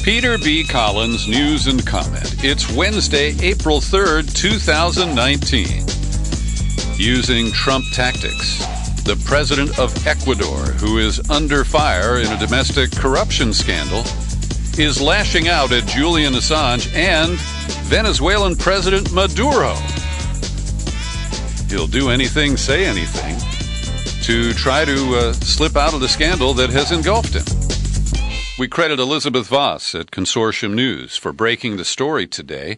Peter B. Collins, News and Comment. It's Wednesday, April 3rd, 2019. Using Trump tactics, the president of Ecuador, who is under fire in a domestic corruption scandal, is lashing out at Julian Assange and Venezuelan President Maduro. He'll do anything, say anything, to try to slip out of the scandal that has engulfed him. We credit Elizabeth Voss at Consortium News for breaking the story today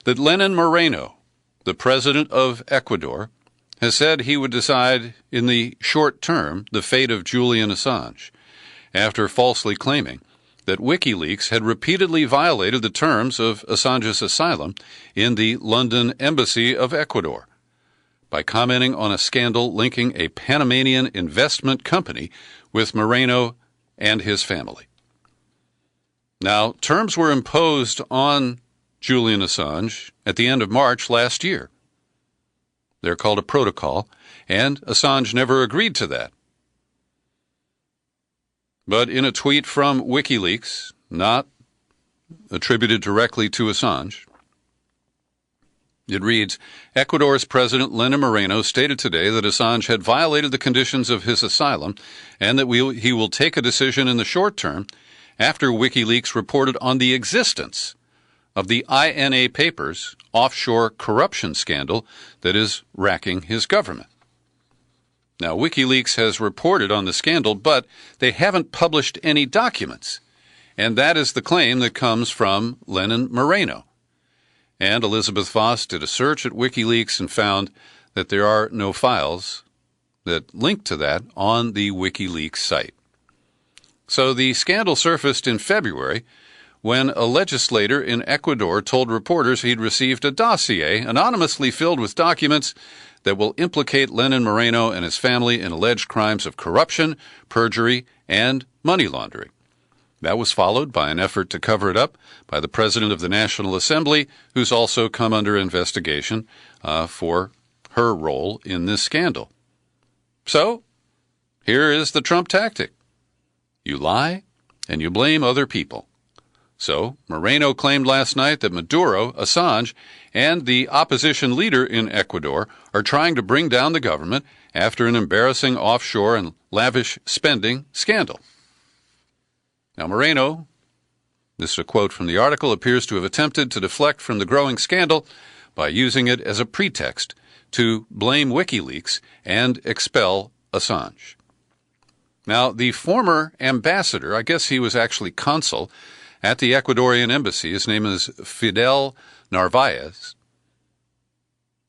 that Lenin Moreno, the president of Ecuador, has said he would decide in the short term the fate of Julian Assange, after falsely claiming that WikiLeaks had repeatedly violated the terms of Assange's asylum in the London Embassy of Ecuador by commenting on a scandal linking a Panamanian investment company with Moreno and his family. Now, terms were imposed on Julian Assange at the end of March last year. They're called a protocol, and Assange never agreed to that. But in a tweet from WikiLeaks, not attributed directly to Assange, it reads, Ecuador's President Lenin Moreno stated today that Assange had violated the conditions of his asylum and that he will take a decision in the short term after WikiLeaks reported on the existence of the INA Papers offshore corruption scandal that is racking his government. Now, WikiLeaks has reported on the scandal, but they haven't published any documents, and that is the claim that comes from Lenin Moreno. And Elizabeth Voss did a search at WikiLeaks and found that there are no files that link to that on the WikiLeaks site. So the scandal surfaced in February when a legislator in Ecuador told reporters he'd received a dossier anonymously filled with documents that will implicate Lenin Moreno and his family in alleged crimes of corruption, perjury, and money laundering. That was followed by an effort to cover it up by the President of the National Assembly, who's also come under investigation for her role in this scandal. So, here is the Trump tactic. You lie, and you blame other people. So, Moreno claimed last night that Maduro, Assange, and the opposition leader in Ecuador are trying to bring down the government after an embarrassing offshore and lavish spending scandal. Now, Moreno, this is a quote from the article, appears to have attempted to deflect from the growing scandal by using it as a pretext to blame WikiLeaks and expel Assange. Now, the former ambassador, I guess he was actually consul at the Ecuadorian embassy, his name is Fidel Narvaez.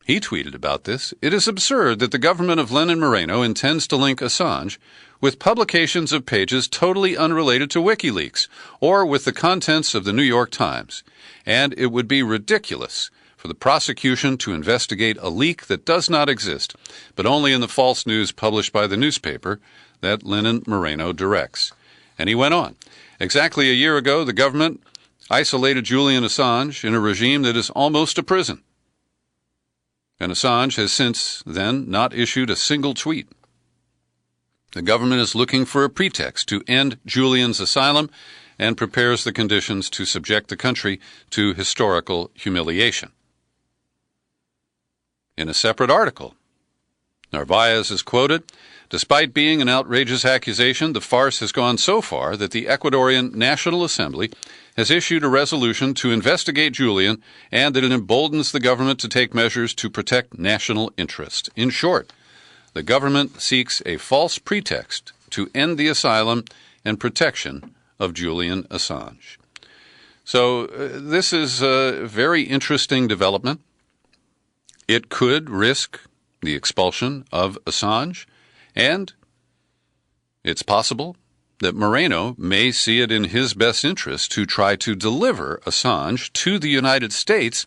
He tweeted about this. It is absurd that the government of Lenin Moreno intends to link Assange with publications of pages totally unrelated to WikiLeaks or with the contents of the New York Times, and it would be ridiculous for the prosecution to investigate a leak that does not exist, but only in the false news published by the newspaper that Lenin Moreno directs. And he went on. Exactly a year ago, the government isolated Julian Assange in a regime that is almost a prison. And Assange has since then not issued a single tweet. The government is looking for a pretext to end Julian's asylum and prepares the conditions to subject the country to historical humiliation. In a separate article, Narvaez is quoted, despite being an outrageous accusation, the farce has gone so far that the Ecuadorian National Assembly has issued a resolution to investigate Julian and that it emboldens the government to take measures to protect national interest. In short, the government seeks a false pretext to end the asylum and protection of Julian Assange. So this is a very interesting development. It could risk the expulsion of Assange, and it's possible that Moreno may see it in his best interest to try to deliver Assange to the United States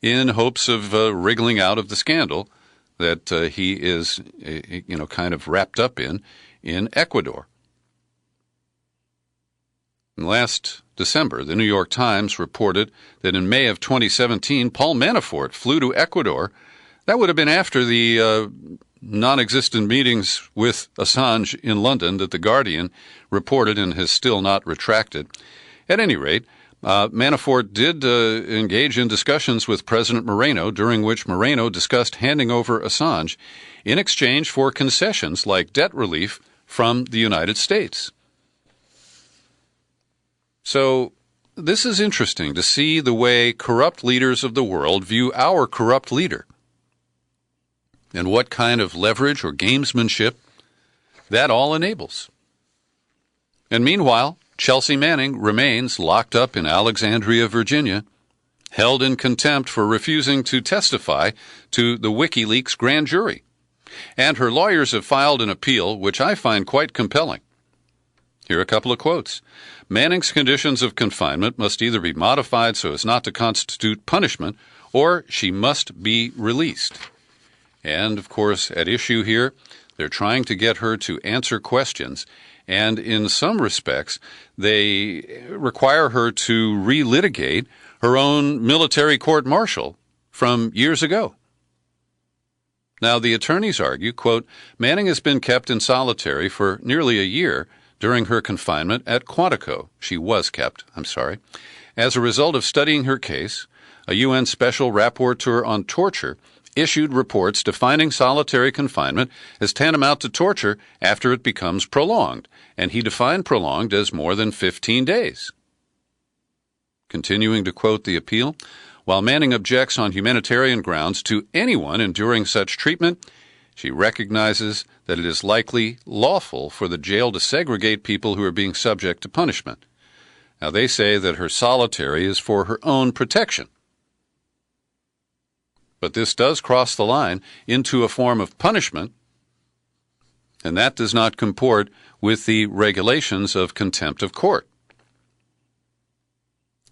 in hopes of wriggling out of the scandal that he is, kind of wrapped up in Ecuador. Last December, the New York Times reported that in May of 2017, Paul Manafort flew to Ecuador. That would have been after the non-existent meetings with Assange in London that The Guardian reported and has still not retracted. At any rate, Manafort did engage in discussions with President Moreno, during which Moreno discussed handing over Assange in exchange for concessions like debt relief from the United States. So this is interesting to see the way corrupt leaders of the world view our corrupt leader and what kind of leverage or gamesmanship that all enables. And meanwhile, Chelsea Manning remains locked up in Alexandria, Virginia, held in contempt for refusing to testify to the WikiLeaks grand jury. And her lawyers have filed an appeal, which I find quite compelling. Here are a couple of quotes. Manning's conditions of confinement must either be modified so as not to constitute punishment, or she must be released. And, of course, at issue here, they're trying to get her to answer questions, and in some respects, they require her to relitigate her own military court-martial from years ago. Now, the attorneys argue, quote, Manning has been kept in solitary for nearly a year during her confinement at Quantico. She was kept, As a result of studying her case, a UN Special Rapporteur on Torture issued reports defining solitary confinement as tantamount to torture after it becomes prolonged, and he defined prolonged as more than 15 days. Continuing to quote the appeal, while Manning objects on humanitarian grounds to anyone enduring such treatment, she recognizes that it is likely lawful for the jail to segregate people who are being subject to punishment. Now, they say that her solitary is for her own protection. But this does cross the line into a form of punishment, and that does not comport with the regulations of contempt of court.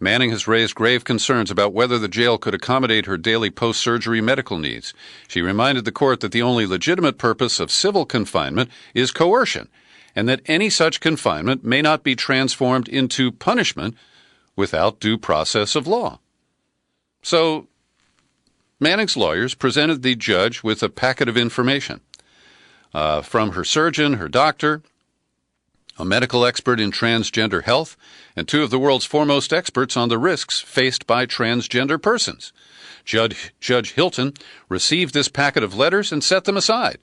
Manning has raised grave concerns about whether the jail could accommodate her daily post-surgery medical needs. She reminded the court that the only legitimate purpose of civil confinement is coercion, and that any such confinement may not be transformed into punishment without due process of law. So, Manning's lawyers presented the judge with a packet of information from her surgeon, her doctor, a medical expert in transgender health, and two of the world's foremost experts on the risks faced by transgender persons. Judge Hilton received this packet of letters and set them aside.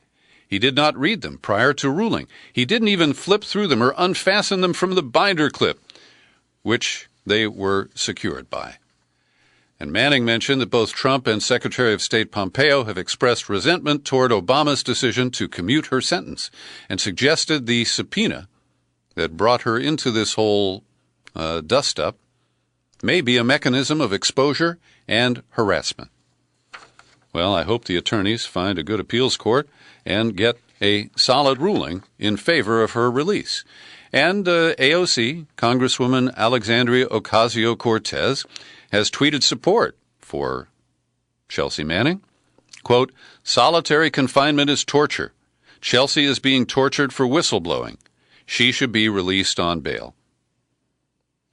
He did not read them prior to ruling. He didn't even flip through them or unfasten them from the binder clip, which they were secured by. And Manning mentioned that both Trump and Secretary of State Pompeo have expressed resentment toward Obama's decision to commute her sentence and suggested the subpoena that brought her into this whole dust-up may be a mechanism of exposure and harassment. Well, I hope the attorneys find a good appeals court and get a solid ruling in favor of her release. And AOC, Congresswoman Alexandria Ocasio-Cortez, has tweeted support for Chelsea Manning. Quote, solitary confinement is torture. Chelsea is being tortured for whistleblowing. She should be released on bail.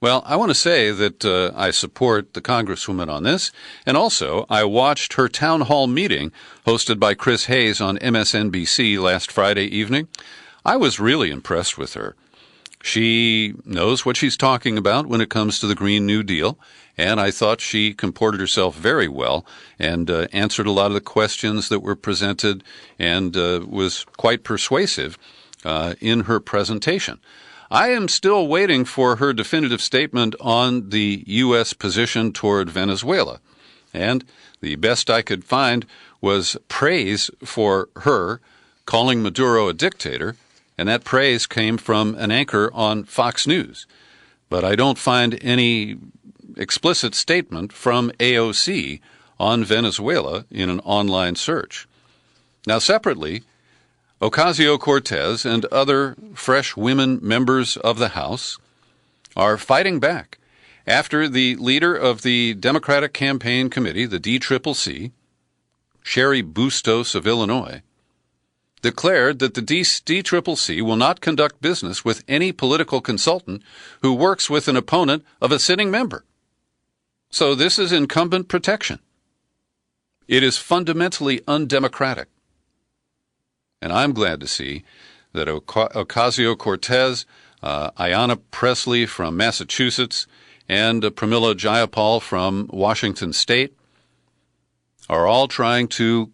Well, I want to say that I support the Congresswoman on this, and also I watched her town hall meeting hosted by Chris Hayes on MSNBC last Friday evening. I was really impressed with her. She knows what she's talking about when it comes to the Green New Deal, and I thought she comported herself very well and answered a lot of the questions that were presented and was quite persuasive in her presentation. I am still waiting for her definitive statement on the U.S. position toward Venezuela, and the best I could find was praise for her calling Maduro a dictator, and that praise came from an anchor on Fox News. But I don't find any explicit statement from AOC on Venezuela in an online search. Now, separately, Ocasio-Cortez and other fresh women members of the House are fighting back after the leader of the Democratic Campaign Committee, the DCCC, Sherry Bustos of Illinois, declared that the DCCC will not conduct business with any political consultant who works with an opponent of a sitting member. So this is incumbent protection. It is fundamentally undemocratic. And I'm glad to see that Ocasio-Cortez Ayanna Pressley from Massachusetts, and Pramila Jayapal from Washington State are all trying to,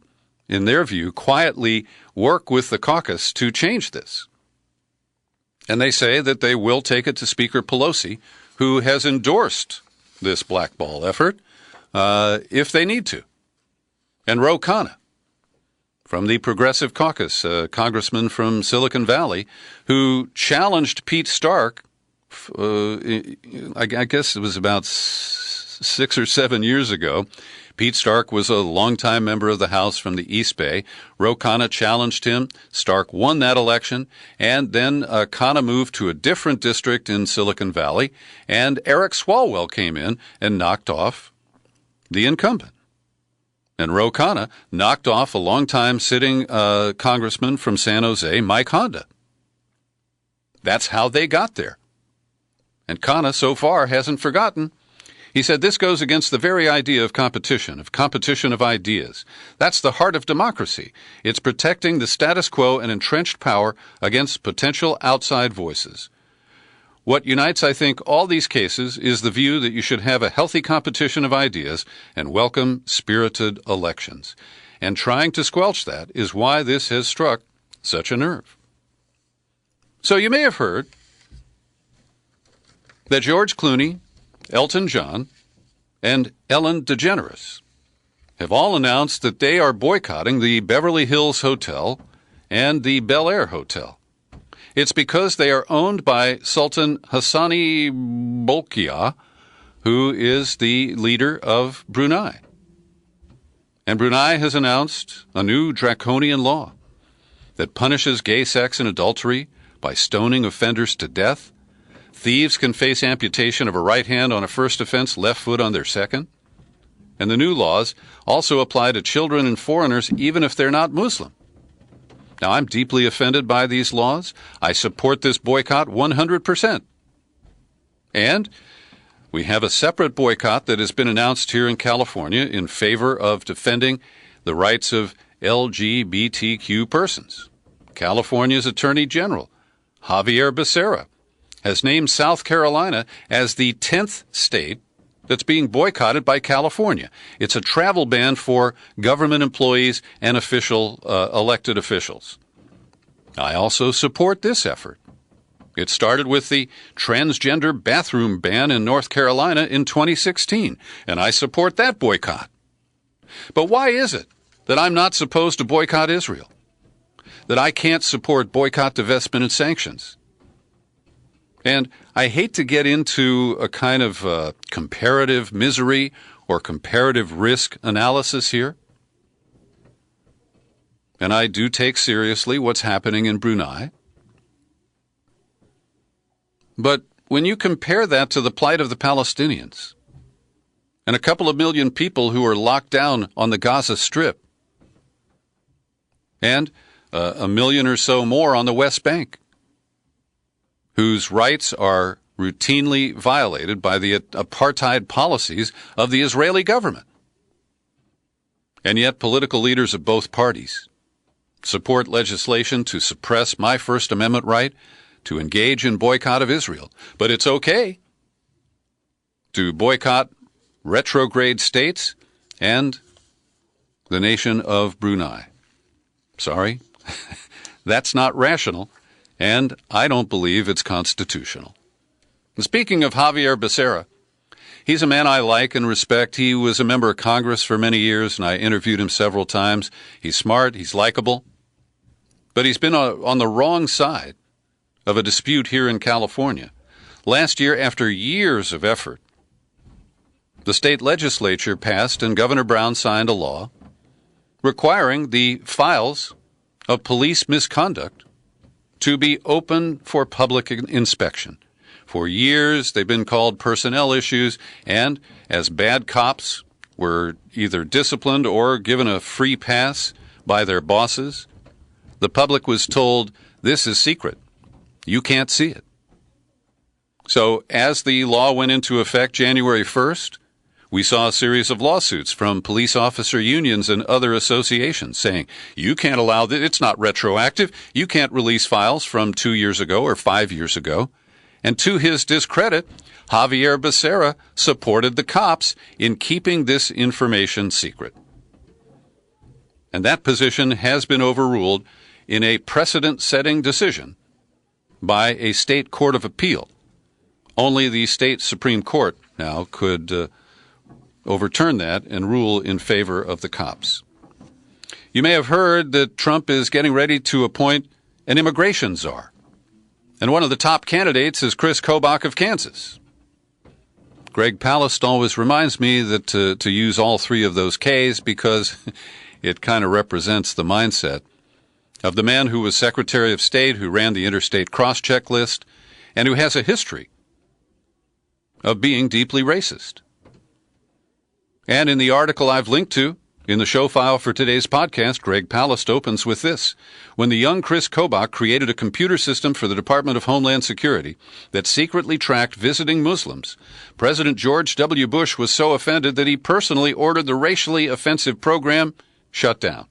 in their view, quietly work with the caucus to change this. And they say that they will take it to Speaker Pelosi, who has endorsed this blackball effort, if they need to. And Ro Khanna, from the Progressive Caucus, a congressman from Silicon Valley, who challenged Pete Stark, I guess it was about 6 or 7 years ago. Pete Stark was a longtime member of the House from the East Bay. Ro Khanna challenged him. Stark won that election, and then Khanna moved to a different district in Silicon Valley, and Eric Swalwell came in and knocked off the incumbent. And Ro Khanna knocked off a longtime sitting congressman from San Jose, Mike Honda. That's how they got there. And Khanna, so far, hasn't forgotten. He said this goes against the very idea of competition of ideas. That's the heart of democracy. It's protecting the status quo and entrenched power against potential outside voices. What unites, I think, all these cases is the view that you should have a healthy competition of ideas and welcome spirited elections. And trying to squelch that is why this has struck such a nerve. So you may have heard that George Clooney, Elton John, and Ellen DeGeneres have all announced that they are boycotting the Beverly Hills Hotel and the Bel Air Hotel. It's because they are owned by Sultan Hassani Bolkiah, who is the leader of Brunei. And Brunei has announced a new draconian law that punishes gay sex and adultery by stoning offenders to death. Thieves can face amputation of a right hand on a first offense, left foot on their second. And the new laws also apply to children and foreigners, even if they're not Muslim. Now, I'm deeply offended by these laws. I support this boycott 100%. And we have a separate boycott that has been announced here in California in favor of defending the rights of LGBTQ persons. California's Attorney General, Javier Becerra, has named South Carolina as the 10th state that's being boycotted by California. It's a travel ban for government employees and elected officials. I also support this effort. It started with the transgender bathroom ban in North Carolina in 2016, and I support that boycott. But why is it that I'm not supposed to boycott Israel? That I can't support boycott, divestment, and sanctions? And I hate to get into a kind of comparative misery or comparative risk analysis here. And I do take seriously what's happening in Brunei. But when you compare that to the plight of the Palestinians and a couple of million people who are locked down on the Gaza Strip and a million or so more on the West Bank, whose rights are routinely violated by the apartheid policies of the Israeli government. And yet political leaders of both parties support legislation to suppress my First Amendment right to engage in boycott of Israel. But it's okay to boycott retrograde states and the nation of Brunei. Sorry, that's not rational. And I don't believe it's constitutional. And speaking of Javier Becerra, he's a man I like and respect. He was a member of Congress for many years, and I interviewed him several times. He's smart, he's likable, but he's been on the wrong side of a dispute here in California. Last year, after years of effort, the state legislature passed and Governor Brown signed a law requiring the files of police misconduct to be open for public inspection. For years, they've been called personnel issues, and as bad cops were either disciplined or given a free pass by their bosses, the public was told, this is secret. You can't see it. So as the law went into effect January 1st, We saw a series of lawsuits from police officer unions and other associations saying, you can't allow that, it's not retroactive, you can't release files from 2 years ago or 5 years ago. And to his discredit, Javier Becerra supported the cops in keeping this information secret. And that position has been overruled in a precedent-setting decision by a state court of appeal. Only the state Supreme Court now could overturn that and rule in favor of the cops. You may have heard that Trump is getting ready to appoint an immigration czar. And one of the top candidates is Chris Kobach of Kansas. Greg Palast always reminds me that to use all three of those Ks because it kind of represents the mindset of the man who was Secretary of State, who ran the interstate cross-check list, and who has a history of being deeply racist. And in the article I've linked to, in the show file for today's podcast, Greg Palast opens with this. When the young Chris Kobach created a computer system for the Department of Homeland Security that secretly tracked visiting Muslims, President George W. Bush was so offended that he personally ordered the racially offensive program shut down.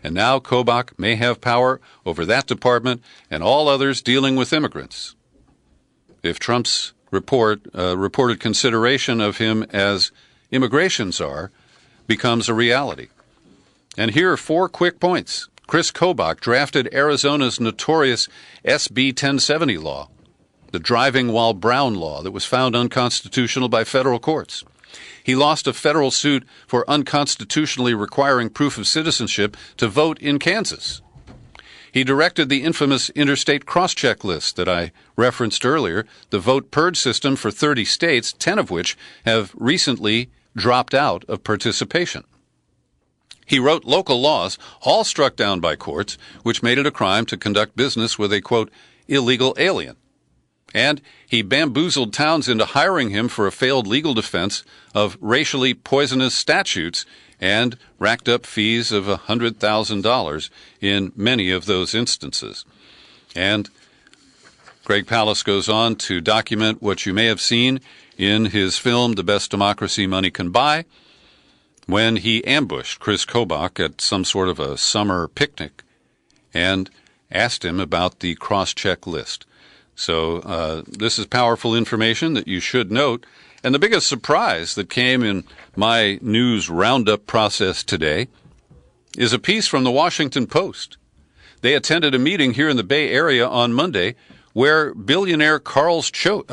And now Kobach may have power over that department and all others dealing with immigrants. If Trump's reported consideration of him as immigration czar becomes a reality. And here are 4 quick points. Chris Kobach drafted Arizona's notorious SB 1070 law, the driving while brown law that was found unconstitutional by federal courts. He lost a federal suit for unconstitutionally requiring proof of citizenship to vote in Kansas. He directed the infamous interstate cross-check list that I referenced earlier, the vote purge system for 30 states, 10 of which have recently dropped out of participation. He wrote local laws, all struck down by courts, which made it a crime to conduct business with a, quote, illegal alien. And he bamboozled towns into hiring him for a failed legal defense of racially poisonous statutes and racked up fees of $100,000 in many of those instances. And Greg Palast goes on to document what you may have seen in his film, The Best Democracy Money Can Buy, when he ambushed Chris Kobach at some sort of a summer picnic and asked him about the cross-check list. So this is powerful information that you should note. And the biggest surprise that came in my news roundup process today is a piece from the Washington Post. They attended a meeting here in the Bay Area on Monday where billionaire Carl's Choke.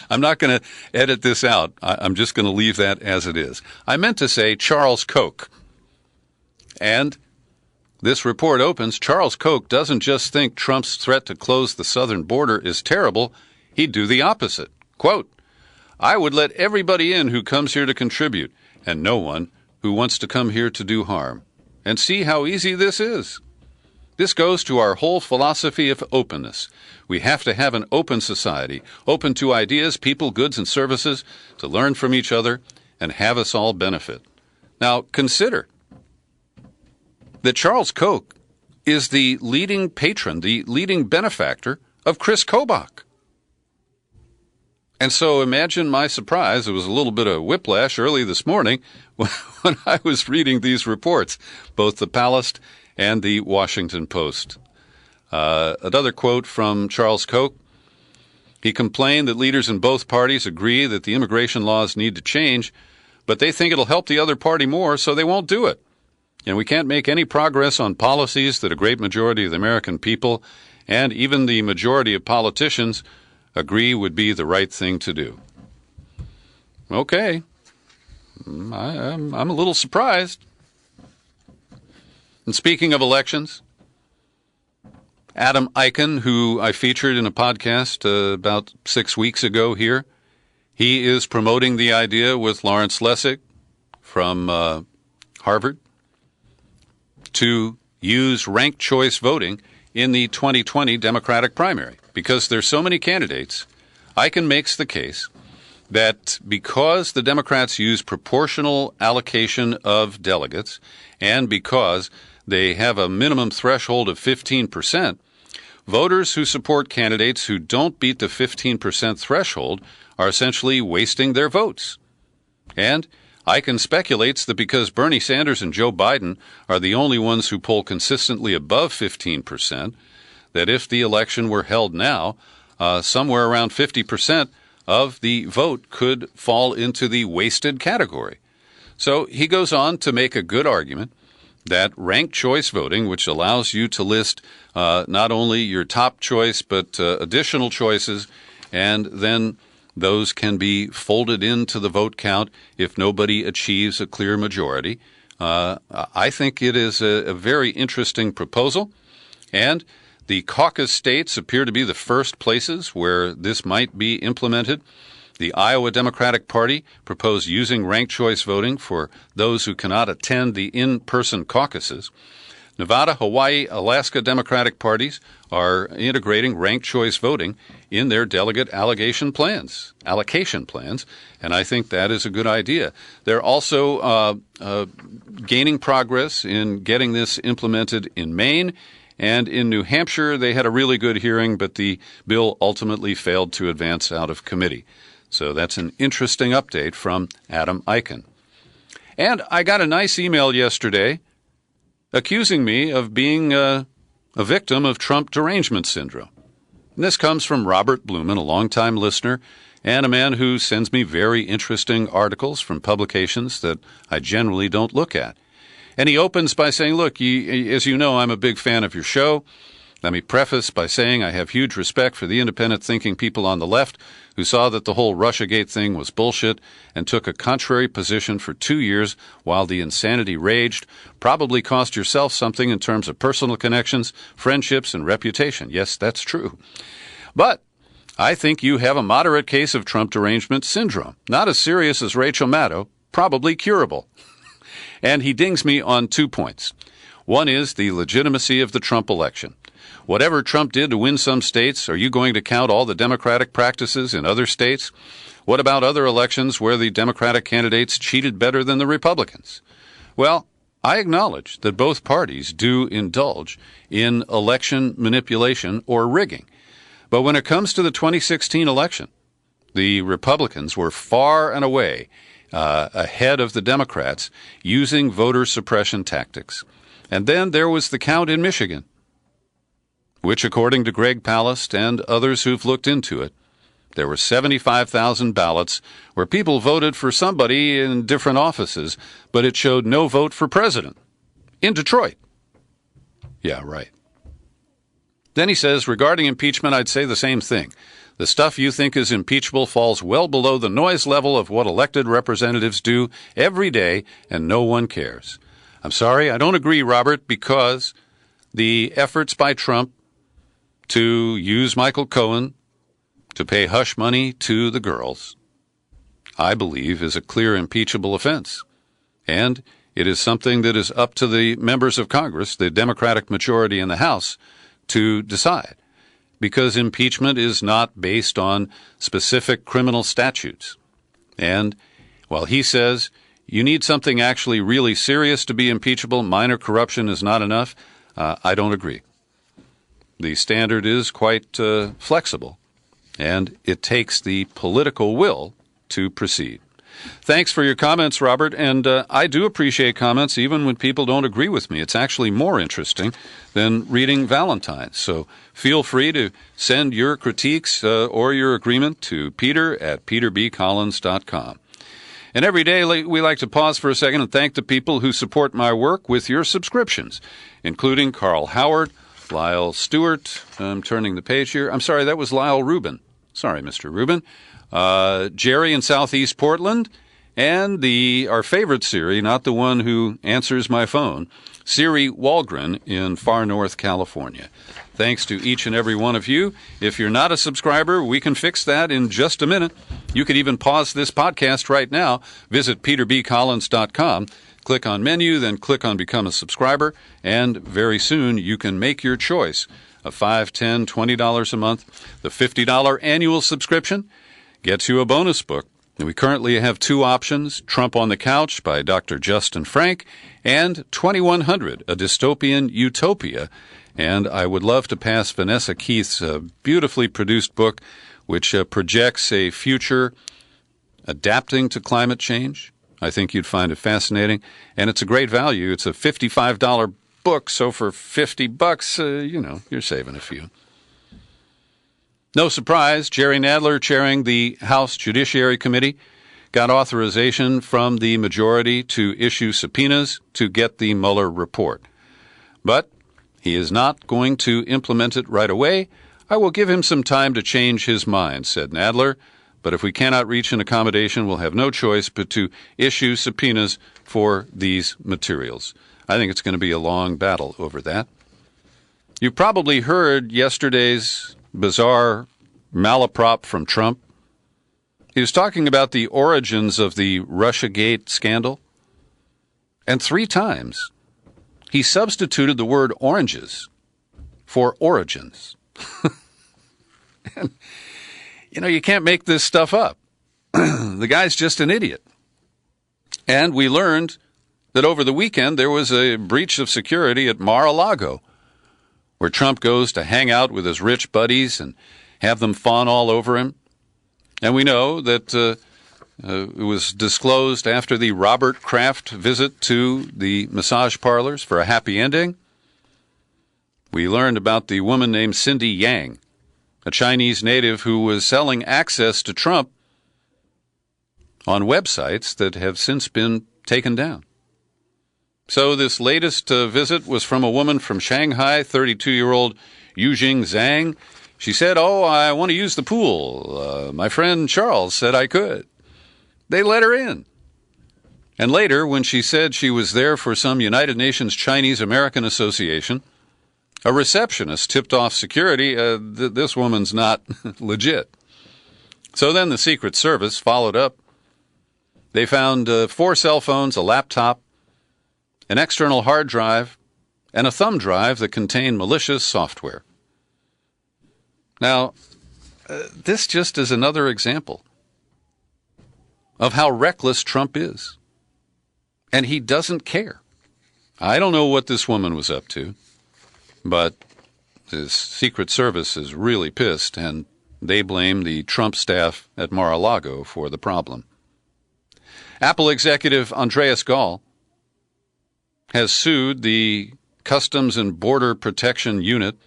I'm not going to edit this out. I'm just going to leave that as it is. I meant to say Charles Koch. And this report opens, Charles Koch doesn't just think Trump's threat to close the southern border is terrible. He'd do the opposite. Quote, I would let everybody in who comes here to contribute, and no one who wants to come here to do harm. And see how easy this is. This goes to our whole philosophy of openness. We have to have an open society, open to ideas, people, goods, and services, to learn from each other and have us all benefit. Now, consider that Charles Koch is the leading patron, the leading benefactor of Chris Kobach. And so imagine my surprise. It was a little bit of whiplash early this morning when I was reading these reports, both the Palast and the Washington Post. Another quote from Charles Koch. He complained that leaders in both parties agree that the immigration laws need to change, but they think it'll help the other party more, so they won't do it. And we can't make any progress on policies that a great majority of the American people and even the majority of politicians agree would be the right thing to do. Okay. I'm a little surprised. And speaking of elections, Adam Eichen, who I featured in a podcast about 6 weeks ago here, he is promoting the idea with Lawrence Lessig from Harvard to use ranked choice voting in the 2020 Democratic primary. Because there's so many candidates, Eichen makes the case that because the Democrats use proportional allocation of delegates and because they have a minimum threshold of 15%, voters who support candidates who don't beat the 15% threshold are essentially wasting their votes. And Eichen speculates that because Bernie Sanders and Joe Biden are the only ones who poll consistently above 15%, that if the election were held now, somewhere around 50% of the vote could fall into the wasted category. So he goes on to make a good argument that ranked choice voting, which allows you to list not only your top choice but additional choices, and then those can be folded into the vote count if nobody achieves a clear majority. I think it is a very interesting proposal, and the caucus states appear to be the first places where this might be implemented. The Iowa Democratic Party proposed using ranked choice voting for those who cannot attend the in-person caucuses. Nevada, Hawaii, Alaska Democratic parties are integrating ranked choice voting in their delegate allocation plans, and I think that is a good idea. They're also gaining progress in getting this implemented in Maine, and in New Hampshire they had a really good hearing, but the bill ultimately failed to advance out of committee. So that's an interesting update from Adam Eichen. And I got a nice email yesterday accusing me of being a victim of Trump derangement syndrome. And this comes from Robert Blumen, a longtime listener, and a man who sends me very interesting articles from publications that I generally don't look at. And he opens by saying, look, as you know, I'm a big fan of your show. Let me preface by saying I have huge respect for the independent thinking people on the left who saw that the whole Russiagate thing was bullshit and took a contrary position for 2 years while the insanity raged, probably cost yourself something in terms of personal connections, friendships, and reputation. Yes, that's true. But I think you have a moderate case of Trump derangement syndrome. Not as serious as Rachel Maddow, probably curable. And he dings me on 2 points. One is the legitimacy of the Trump election. Whatever Trump did to win some states, are you going to count all the Democratic practices in other states? What about other elections where the Democratic candidates cheated better than the Republicans? Well, I acknowledge that both parties do indulge in election manipulation or rigging. But when it comes to the 2016 election, the Republicans were far and away ahead of the Democrats using voter suppression tactics. And then there was the count in Michigan, which, according to Greg Palast and others who've looked into it, there were 75,000 ballots where people voted for somebody in different offices, but it showed no vote for president. In Detroit. Yeah, right. Then he says, regarding impeachment, I'd say the same thing. The stuff you think is impeachable falls well below the noise level of what elected representatives do every day, and no one cares. I'm sorry, I don't agree, Robert, because the efforts by Trump to use Michael Cohen to pay hush money to the girls, I believe, is a clear impeachable offense. And it is something that is up to the members of Congress, the Democratic majority in the House, to decide. Because impeachment is not based on specific criminal statutes. And while he says you need something actually really serious to be impeachable, minor corruption is not enough, I don't agree. The standard is quite flexible, and it takes the political will to proceed. Thanks for your comments, Robert, and I do appreciate comments even when people don't agree with me. It's actually more interesting than reading Valentine's. So feel free to send your critiques or your agreement to peter@peterbcollins.com. And every day we like to pause for a second and thank the people who support my work with your subscriptions, including Carl Howard, Lyle Stewart. I'm turning the page here. I'm sorry, that was Lyle Rubin. Sorry, Mr. Rubin. Jerry in Southeast Portland, and our favorite Siri, not the one who answers my phone, Siri Walgren in far north California. Thanks to each and every one of you. If you're not a subscriber, we can fix that in just a minute. You could even pause this podcast right now. Visit peterbcollins.com. Click on menu, then click on Become a Subscriber, and very soon you can make your choice of $5, $10, $20 a month. The $50 annual subscription gets you a bonus book. And we currently have 2 options, Trump on the Couch by Dr. Justin Frank and 2100, A Dystopian Utopia. And I would love to pass Vanessa Keith's beautifully produced book, which projects a future adapting to climate change. I think you'd find it fascinating, and it's a great value. It's a $55 book, so for $50, you're saving a few. No surprise, Jerry Nadler, chairing the House Judiciary Committee, got authorization from the majority to issue subpoenas to get the Mueller report. But he is not going to implement it right away. I will give him some time to change his mind, said Nadler. But if we cannot reach an accommodation, we'll have no choice but to issue subpoenas for these materials. I think it's going to be a long battle over that. You probably heard yesterday's bizarre malaprop from Trump. He was talking about the origins of the Russiagate scandal. And 3 times he substituted the word oranges for origins. And, you can't make this stuff up. The guy's just an idiot. And we learned that over the weekend there was a breach of security at Mar-a-Lago, where Trump goes to hang out with his rich buddies and have them fawn all over him. And we know that it was disclosed after the Robert Kraft visit to the massage parlors for a happy ending. We learned about the woman named Cindy Yang, a Chinese native who was selling access to Trump on websites that have since been taken down. So this latest visit was from a woman from Shanghai, 32-year-old Yujing Zhang. She said, I want to use the pool. My friend Charles said I could. They let her in. And later, when she said she was there for some United Nations Chinese-American Association, a receptionist tipped off security, this woman's not legit. So then the Secret Service followed up. They found 4 cell phones, a laptop, an external hard drive, and a thumb drive that contained malicious software. Now, this just is another example of how reckless Trump is. And he doesn't care. I don't know what this woman was up to, but the Secret Service is really pissed, and they blame the Trump staff at Mar-a-Lago for the problem. Apple executive Andreas Gall has sued the Customs and Border Protection Unit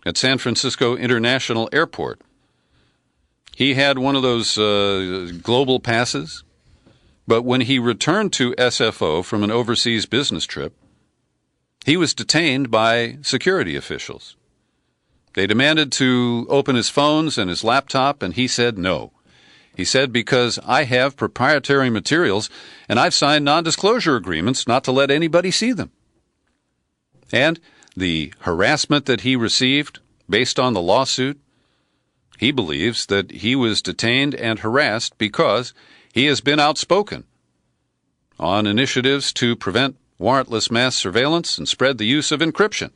at San Francisco International Airport. He had one of those global passes, but when he returned to SFO from an overseas business trip, he was detained by security officials. They demanded to open his phones and his laptop, and he said no. He said, because I have proprietary materials, and I've signed non-disclosure agreements not to let anybody see them. And the harassment that he received based on the lawsuit, he believes that he was detained and harassed because he has been outspoken on initiatives to prevent warrantless mass surveillance and spread the use of encryption.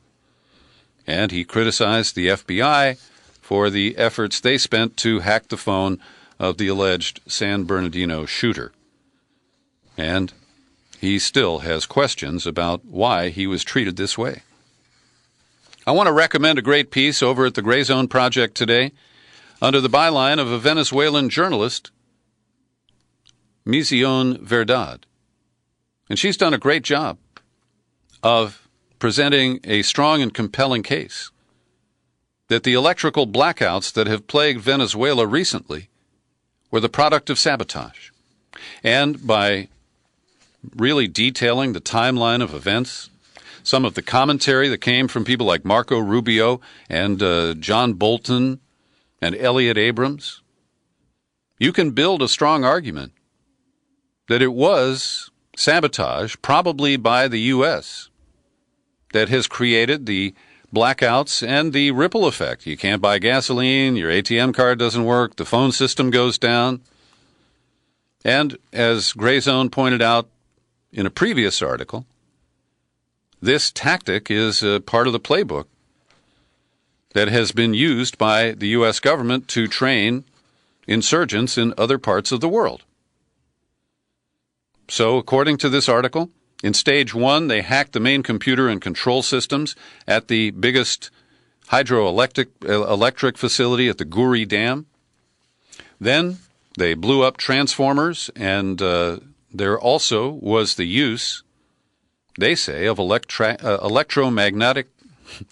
And he criticized the FBI for the efforts they spent to hack the phone of the alleged San Bernardino shooter. And he still has questions about why he was treated this way. I want to recommend a great piece over at the Gray Zone Project today under the byline of a Venezuelan journalist, Misión Verdad. And she's done a great job of presenting a strong and compelling case that the electrical blackouts that have plagued Venezuela recently were the product of sabotage. And by really detailing the timeline of events, some of the commentary that came from people like Marco Rubio and John Bolton and Elliot Abrams, you can build a strong argument that it was sabotage, probably by the U.S., that has created the blackouts and the ripple effect. You can't buy gasoline, your ATM card doesn't work, the phone system goes down. And as Gray Zone pointed out in a previous article, this tactic is a part of the playbook that has been used by the U.S. government to train insurgents in other parts of the world. So, according to this article, In stage 1, they hacked the main computer and control systems at the biggest hydroelectric facility at the Guri Dam. Then they blew up transformers, and there also was the use, they say, of electromagnetic,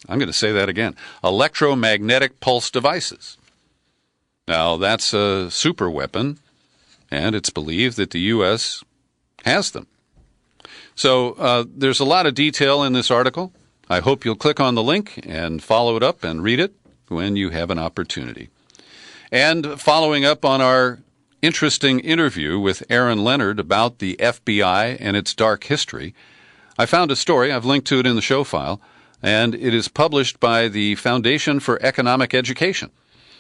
I'm going to say that again, electromagnetic pulse devices. Now, that's a super weapon, and it's believed that the U.S. has them. So there's a lot of detail in this article. I hope you'll click on the link and follow it up and read it when you have an opportunity. And following up on our interesting interview with Aaron Leonard about the FBI and its dark history, I found a story. I've linked to it in the show file, and it is published by the Foundation for Economic Education.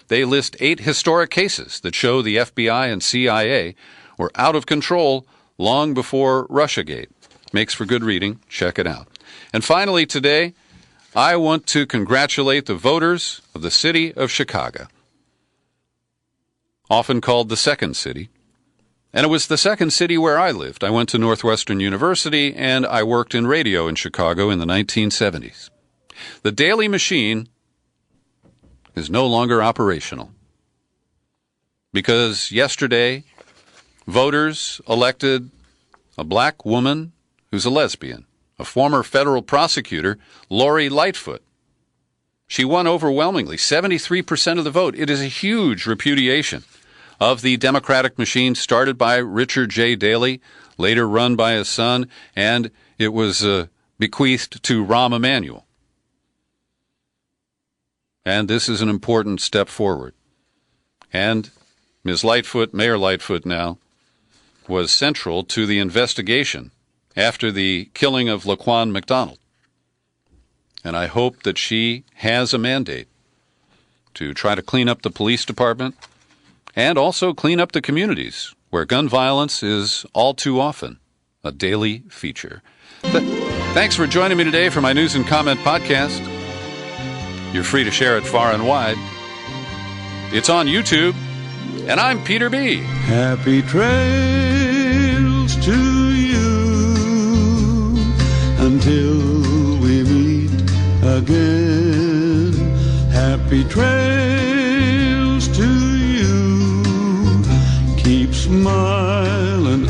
They list 8 historic cases that show the FBI and CIA were out of control long before Russiagate. Makes for good reading. Check it out. And finally today, I want to congratulate the voters of the city of Chicago, often called the second city. And it was the second city where I lived. I went to Northwestern University, and I worked in radio in Chicago in the 1970s. The Daily Machine is no longer operational because yesterday, voters elected a black woman who's a lesbian, a former federal prosecutor, Lori Lightfoot. She won overwhelmingly, 73% of the vote. It is a huge repudiation of the Democratic machine started by Richard J. Daley, later run by his son, and it was bequeathed to Rahm Emanuel. And this is an important step forward. And Ms. Lightfoot, Mayor Lightfoot now, was central to the investigation after the killing of Laquan McDonald. And I hope that she has a mandate to try to clean up the police department and also clean up the communities where gun violence is all too often a daily feature. Thanks for joining me today for my News and Comment podcast. You're free to share it far and wide. It's on YouTube, and I'm Peter B. Happy trails to you until we meet again. Happy trails to you. Keep smiling